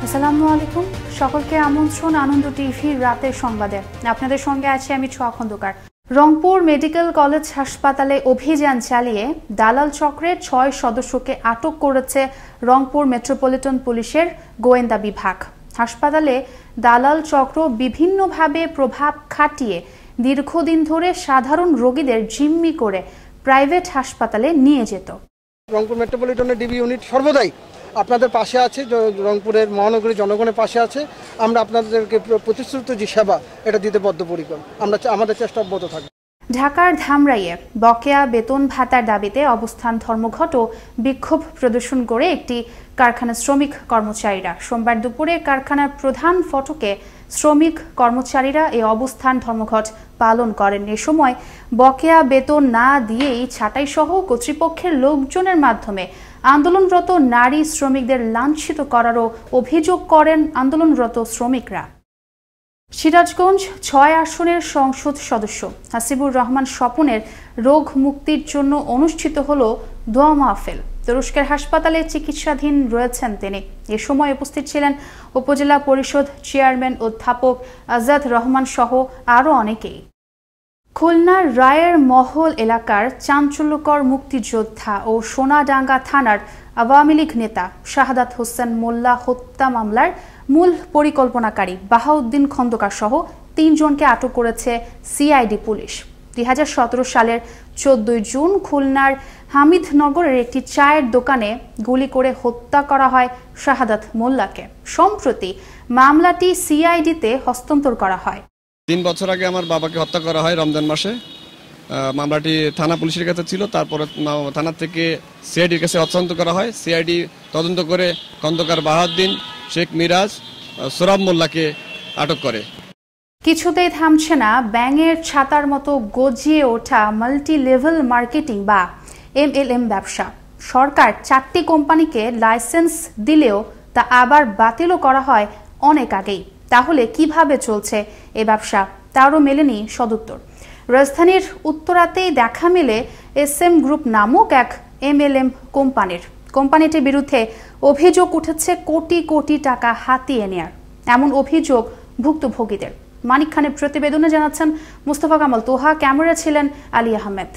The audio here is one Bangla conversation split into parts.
আসসালামু আলাইকুম, সকলকে আমন্ত্রণ আনন্দ টিভির রাতের সংবাদে। আপনাদের সঙ্গে আছি আমি ছোঁয়া খন্দকার। রংপুর মেডিকেল কলেজ হাসপাতালে অভিযান চালিয়ে দালাল চক্রের 6 সদস্যকে আটক করেছে রংপুর মেট্রোপলিটন পুলিশের গোয়েন্দা বিভাগ। হাসপাতালে দালাল চক্র বিভিন্নভাবে প্রভাব খাটিয়ে দীর্ঘদিন ধরে সাধারণ রোগীদের জিম্মি করে প্রাইভেট হাসপাতালে নিয়ে যেত। রংপুর মেট্রোপলিটনের ডিবি ইউনিট সর্বদাই আপনাদের পাশে আছে, রংপুরের মহানগরীর জনগণের পাশে আছে। আমরা আপনাদেরকে প্রতিশ্রুত যে সেবা এটা দিতে বদ্ধপরিকর, আমাদের চেষ্টা অব্যাহত থাকবে। ঢাকার ধামরাইয়ে বকেয়া বেতন ভাতার দাবিতে অবস্থান ধর্মঘট ও বিক্ষোভ প্রদর্শন করে একটি কারখানার শ্রমিক কর্মচারীরা সোমবার দুপুরে কারখানার প্রধান ফটকে শ্রমিক কর্মচারীরা এই অবস্থান ধর্মঘট পালন করেন। এ সময় বকেয়া বেতন না দিয়েই ছাঁটাই সহ কর্তৃপক্ষের লোকজনের মাধ্যমে আন্দোলনরত নারী শ্রমিকদের লাঞ্ছিত করারও অভিযোগ করেন আন্দোলনরত শ্রমিকরা। সিরাজগঞ্জ 6 আসনের সংসদ সদস্য হাসিবুর রহমান স্বপনের রোগ মুক্তির জন্য অনুষ্ঠিত হল দোয়া মাহফিল। তুরস্কের হাসপাতালে চিকিৎসাধীন রয়েছেন তিনি। এ সময় উপস্থিত ছিলেন উপজেলা পরিষদ চেয়ারম্যান অধ্যাপক আজাদ রহমান সহ আরও অনেকেই। খুলনার রায়ের মহল এলাকার চাঞ্চল্যকর মুক্তিযোদ্ধা ও সোনাডাঙ্গা থানার আওয়ামী লীগ নেতা শাহাদাত হোসেন মোল্লা হত্যা মামলার মূল পরিকল্পনাকারী বাহাউদ্দিন খন্দকার সহ 3 জনকে আটক করেছে সিআইডি পুলিশ। 2017 সালের 14 জুন খুলনার হামিদনগরের একটি চায়ের দোকানে গুলি করে হত্যা করা হয় শাহাদাত মোল্লাকে। সম্প্রতি মামলাটি সিআইডিতে হস্তান্তর করা হয়। 3 বছর আগে আমার বাবাকে হত্যা করা হয় রমজান মাসে। মামলাটি থানা পুলিশের কাছে ছিল, তারপরে থানা থেকে সিআইডির কাছে হস্তান্তর করা হয়। সিআইডি তদন্ত করে খন্দকার বাহাউদ্দিন, শেখ মিরাজ, সোরাব মোল্লাকে আটক করে। কিছুতেই থামছে না ব্যাঙের ছাতার মতো গজিয়ে ওঠা মাল্টি লেভেল মার্কেটিং বা MLM ব্যবসা। সরকার 4টি কোম্পানিকে লাইসেন্স দিলেও তা আবার বাতিলও করা হয় অনেক আগেই। তাহলে কিভাবে চলছে এ ব্যবসা, তারও মেলেনি সদুত্তর। রাজধানীর উত্তরাতেই দেখা মেলে SM গ্রুপ নামক এক MLM কোম্পানির। কোম্পানিটির বিরুদ্ধে অভিযোগ উঠেছে কোটি কোটি টাকা হাতিয়ে নেয়ার। এমন অভিযোগ ভুক্তভোগীদের। মানিক খানের প্রতিবেদনে জানাচ্ছেন মুস্তফা কামাল তোহা, ক্যামেরা ছিলেন আলী আহমেদ।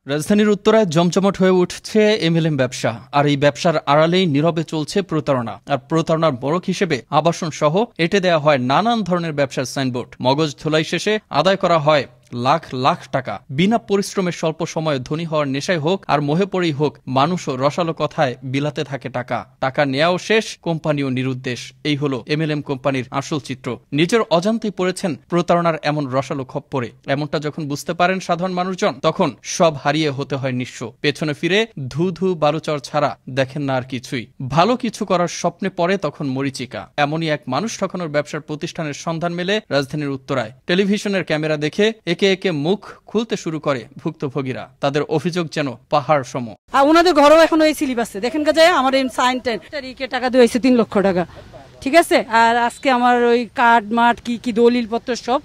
রাজধানীর উত্তরায় জমজমাট হয়ে উঠছে MLM ব্যবসা, আর এই ব্যবসার আড়ালেই নীরবে চলছে প্রতারণা। আর প্রতারণার বড়ক হিসেবে আবাসন সহ এঁটে দেওয়া হয় নানান ধরনের ব্যবসার সাইনবোর্ড। মগজ ধোলাই শেষে আদায় করা হয় লাখ লাখ টাকা। বিনা পরিশ্রমে স্বল্প সময়ে ধনী হওয়ার নেশায় হোক আর মোহে পড়েই হোক, মানুষও রসালো কথায় বিলাতে থাকে টাকা। টাকা নেয়াও শেষ, কোম্পানিও নিরুদ্দেশ। এই হলো MLM কোম্পানির আসল চিত্র। নিজের অজান্তেই পড়েছেন প্রতারণার এমন রসালো খপ্পরে। এমনটা যখন বুঝতে পারেন সাধারণ মানুষজন, তখন সব হারিয়ে হতে হয় নিঃস্ব। পেছনে ফিরে ধু ধু বালুচর ছাড়া দেখেন না আর কিছুই। ভালো কিছু করার স্বপ্নে পড়ে তখন মরিচিকা। এমনই এক মানুষ ঠকানোর ব্যবসার প্রতিষ্ঠানের সন্ধান মেলে রাজধানীর উত্তরায়। টেলিভিশনের ক্যামেরা দেখে একে একে মুখ খুলতে শুরু করে ভুক্তভোগীরা। তাদের অভিযোগ যেন পাহাড় সম। ওনাদের ঘরেও এখন এই স্লিপ আছে, দেখেন যায় আমার সাইনকে টাকা দিয়ে 3 লক্ষ টাকা, ঠিক আছে। আর আজকে আমার ওই কার্ড মাঠ কি দলিল পত্র সব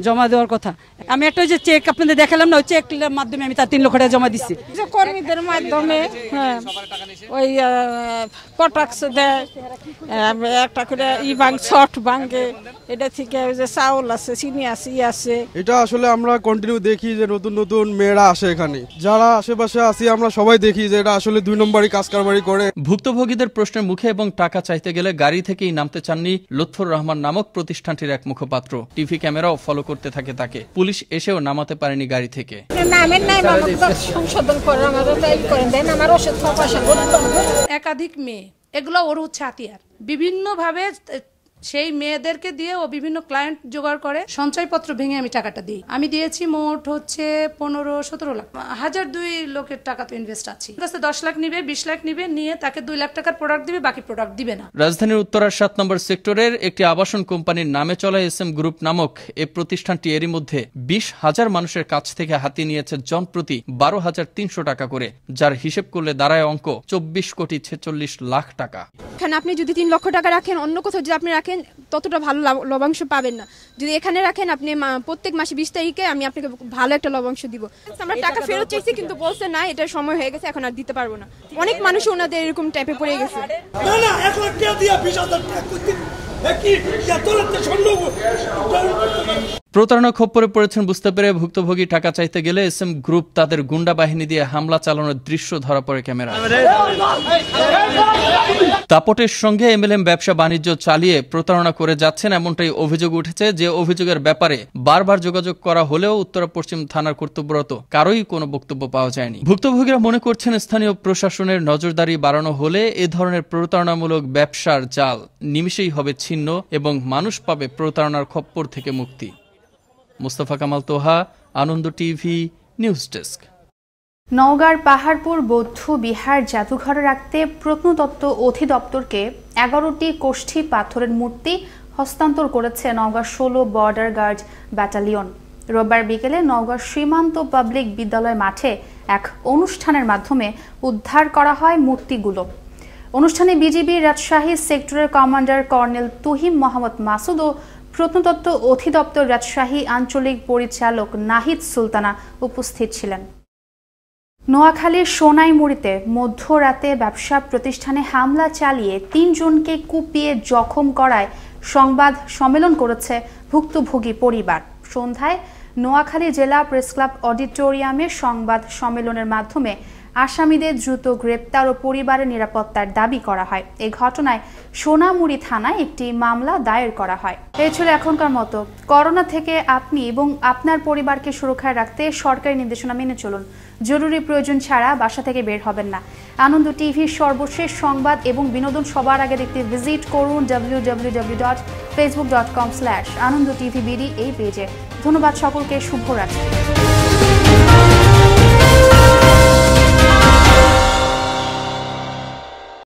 জমা দেওয়ার কথা। আমি একটা যে চেক আপনাদের দেখালাম না, ওই চেকের মাধ্যমে আমি তার 3 লক্ষ টাকা জমা দিচ্ছি। কর্মীদের মাধ্যমে ওই কটাক্স দেয়, একটা করে শর্ট ভাঙে, এটা থেকে যে চাউল আছে, চিনি আছে, আছে। এটা আসলে আমরা কন্টিনিউ দেখি যে নতুন নতুন মেয়েরা আসে এখানে। যারা আশেপাশে আছি আমরা সবাই দেখি যে এটা আসলে 2 নম্বরই কাজ কারবারি করে। ভুক্তভোগীদের প্রশ্নের মুখে এবং টাকা চাইতে গেলে গাড়ি থেকেই নামতে চাননি লুৎফর রহমান নামক প্রতিষ্ঠানটির এক মুখপাত্র। টিভি ক্যামেরাও ফলো করতে থাকে তাকে। পুলিশ এসেও নামাতে পারেনি গাড়ি থেকে। একাধিক মেয়ে, এগুলো ওর হচ্ছে হাতিয়ার। বিভিন্নভাবে সেই মেয়েদেরকে দিয়ে ও বিভিন্ন ক্লায়েন্ট জোগাড় করে সঞ্চয়পত্র ভেঙে আমি টাকাটা দিই। আমি দিয়েছি মোট হচ্ছে 15-17 লাখ। 1002 লোকের টাকা তো ইনভেস্ট আছে। 10 লাখ নিবে, 20 লাখ নিবে, নিয়ে তাকে 2 লাখ টাকার প্রোডাক্ট দিবে, বাকি প্রোডাক্ট দিবে না। রাজধানীর উত্তরার 7 নম্বর সেক্টরের একটি আবাসন কোম্পানির নামে চলা SM গ্রুপ নামক এই প্রতিষ্ঠানটি এরই মধ্যে 20,000 মানুষের কাছ থেকে হাতিয়ে নিয়েছে জনপ্রতি 12,300 টাকা করে, যার হিসেব করলে দাঁড়ায় অঙ্ক 24,46,00,000 টাকা। আপনি যদি 3 লক্ষ টাকা রাখেন, অন্য কোথাও যদি আপনি রাখেন ততটা ভালো লভ্যাংশ পাবেন না। যদি এখানে রাখেন আপনি প্রত্যেক মাসে 20 তারিখে আমি আপনাকে ভালো একটা লভ্যাংশ দিব। আমরা টাকা ফেরত চাইছি কিন্তু বলছে না এটার সময় হয়ে গেছে, এখন আর দিতে পারবো না। অনেক মানুষ ওনাদের এরকম টাইপে পড়ে গেছে। না না 1 লাখ টাকা দিয়া 20,000 টাকা করতে কি এতলাতে সম্ভব? প্রতারণা খপ্পরে পড়েছেন বুঝতে পেরে ভুক্তভোগী টাকা চাইতে গেলে এসএম গ্রুপ তাদের গুন্ডা বাহিনী দিয়ে হামলা চালানোর দৃশ্য ধরা পড়ে ক্যামেরায়। দাপটের সঙ্গে এমএলএম ব্যবসা বাণিজ্য চালিয়ে প্রতারণা করে যাচ্ছেন এমনটাই অভিযোগ উঠেছে, যে অভিযোগের ব্যাপারে বারবার যোগাযোগ করা হলেও উত্তরা পশ্চিম থানার কর্তব্যরত কারোই কোনো বক্তব্য পাওয়া যায়নি। ভুক্তভোগীরা মনে করছেন স্থানীয় প্রশাসনের নজরদারি বাড়ানো হলে এ ধরনের প্রতারণামূলক ব্যবসার জাল নিমিষেই হবে ছিন্ন এবং মানুষ পাবে প্রতারণার খপ্পর থেকে মুক্তি। মুস্তাফা কামাল তোহা, আনন্দ টিভি, নিউজ ডেস্ক। নওগাঁর পাহাড়পুর বৌদ্ধ বিহার জাদুঘরে রাখতে প্রত্নতত্ত্ব অধিদপ্তরকে 11টি কোষ্ঠী পাথরের মূর্তি হস্তান্তর করেছে নওগাঁ 16 বর্ডার গার্ড ব্যাটালিয়ন। রোববার বিকেলে নওগাঁ সীমান্ত পাবলিক বিদ্যালয় মাঠে এক অনুষ্ঠানের মাধ্যমে উদ্ধার করা হয় মূর্তিগুলো। অনুষ্ঠানে বিজিবি রাজশাহী সেক্টরের কমান্ডার কর্নেল তুহিম মোহাম্মদ মাসুদ ও প্রত্নতত্ত্ব অধিদপ্তর রাজশাহী আঞ্চলিক পরিচালক নাহিদ সুলতানা উপস্থিত ছিলেন। নোয়াখালীর সোনাইমুড়িতে মধ্যরাতে ব্যবসা প্রতিষ্ঠানে হামলা চালিয়ে 3 জনকে কুপিয়ে জখম করায় সংবাদ সম্মেলন করেছে ভুক্তভোগী পরিবার। সন্ধ্যায় নোয়াখালী জেলা প্রেসক্লাব অডিটোরিয়ামে সংবাদ সম্মেলনের মাধ্যমে আসামিদের দ্রুত গ্রেপ্তার ও পরিবারের নিরাপত্তার দাবি করা হয়। এই ঘটনায় সোনামুড়ি থানায় একটি মামলা দায়ের করা হয়। এই ছিল এখনকার মতো। করোনা থেকে আপনি এবং আপনার পরিবারকে সুরক্ষায় রাখতে সরকারি নির্দেশনা মেনে চলুন। জরুরি প্রয়োজন ছাড়া বাসা থেকে বের হবেন না। আনন্দ টিভির সর্বশেষ সংবাদ এবং বিনোদন সবার আগে দেখতে ভিজিট করুন www.facebook.com/anondotvbd এই পেজে। ধন্যবাদ সকলকে, শুভরাত্রি।